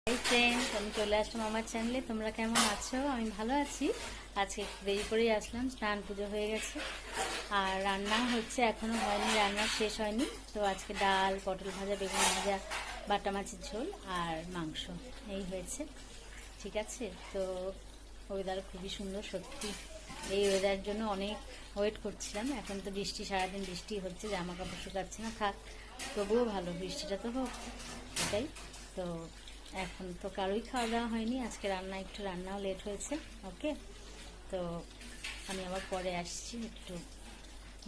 Hi friends, আমি চলে আসলাম আমার চ্যানেলে। তোমরা কেমন আছো? আমি ভালো আছি। আজকে একটু দেরি করেই আসলাম, স্নান পুজো হয়ে গেছে আর রান্না হচ্ছে, এখনও হয়নি, রান্না শেষ হয়নি। তো আজকে ডাল, পটল ভাজা, বেগুন ভাজা, বাটা মাছের ঝোল আর মাংস এই হয়েছে। ঠিক আছে, তো ওয়েদার খুবই সুন্দর সত্যি। এই ওয়েদারের জন্য অনেক ওয়েট করছিলাম। এখন তো বৃষ্টি, সারাদিন বৃষ্টি হচ্ছে, জামা কাপড় শুকাচ্ছে না, থাক তবুও ভালো, বৃষ্টিটা তো হোক, এটাই। তো এখন তো কারোই খাওয়া দাওয়া হয়নি, আজকে রান্নাও লেট হয়েছে। ওকে, তো আমি আবার পরে আসছি, একটু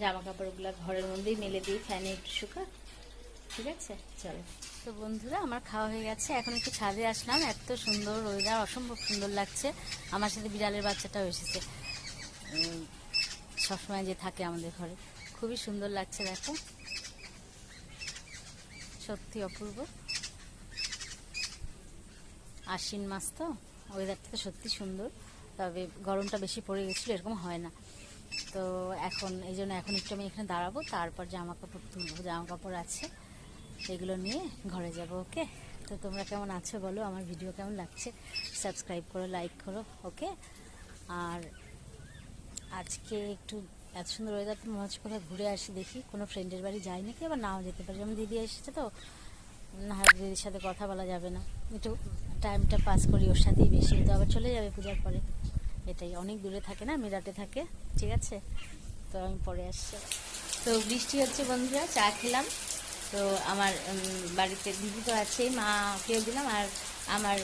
জামা কাপড়গুলো ঘরের মধ্যেই মেলে দিই, ফ্যানে একটু শুকা। ঠিক আছে, চলো। তো বন্ধুরা, আমার খাওয়া হয়ে গেছে, এখন একটু ছাদে আসলাম। এত সুন্দর ওয়েদার, অসম্ভব সুন্দর লাগছে। আমার সাথে বিড়ালের বাচ্চাটাও এসেছে, সবসময় যে থাকে আমাদের ঘরে। খুবই সুন্দর লাগছে, দেখো, সত্যি অপূর্ব। আশ্বিন মাস তো, ওয়েদারটা তো সত্যি সুন্দর, তবে গরমটা বেশি পড়ে গেছিলো, এরকম হয় না। তো এখন এই জন্য এখন একটু আমি এখানে দাঁড়াবো, তারপর জামা কাপড় তুলবো, জামা কাপড় আছে এগুলো নিয়ে ঘরে যাব। ওকে, তো তোমরা কেমন আছো বলো, আমার ভিডিও কেমন লাগছে, সাবস্ক্রাইব করো, লাইক করো। ওকে, আর আজকে একটু এত সুন্দর ওয়েদার, তো মনে হচ্ছে কোথাও ঘুরে আসি, দেখি কোনো ফ্রেন্ডের বাড়ি যাই নাকি, আবার নাও যেতে পারি। যেমন দিদি এসেছে, তো না দিদির সাথে কথা বলা যাবে না, একটু টাইমটা পাস করি ওর সাথেই বেশি। তো আবার চলে যাবে পূজার পরে, এটাই, অনেক দূরে থাকে না, মিরাটে থাকে। ঠিক আছে, তো আমি পরে আসছি। তো বৃষ্টি হচ্ছে বন্ধুরা, চা খেলাম। তো আমার বাড়িতে দিদি তো আছেই, মাকেও দিলাম, আর আমার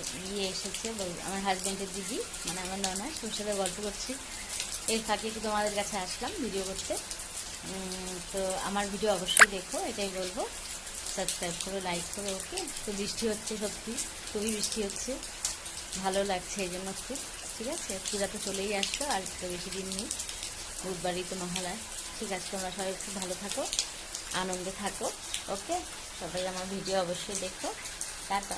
এসেছে, আমার হাজব্যান্ডের দিদি, মানে আমার ননদ, তোর সাথে গল্প করছি। এর ফাঁকে একটু তোমাদের কাছে আসলাম ভিডিও করতে। তো আমার ভিডিও অবশ্যই দেখো, এটাই বলবো, সাবস্ক্রাইব করো, লাইক করো। ওকে, তো বৃষ্টি হচ্ছে, সত্যি খুবই বৃষ্টি হচ্ছে, ভালো লাগছে এই জন্য খুব। ঠিক আছে, পূজা তো চলেই আসলো, আর তো বেশি দিন নেই, বুধবারই তো মহালয়া। ঠিক আছে, তোমরা সবাই খুব ভালো থাকো, আনন্দে থাকো। ওকে, সবাই আমার ভিডিও অবশ্যই দেখো। টাটা।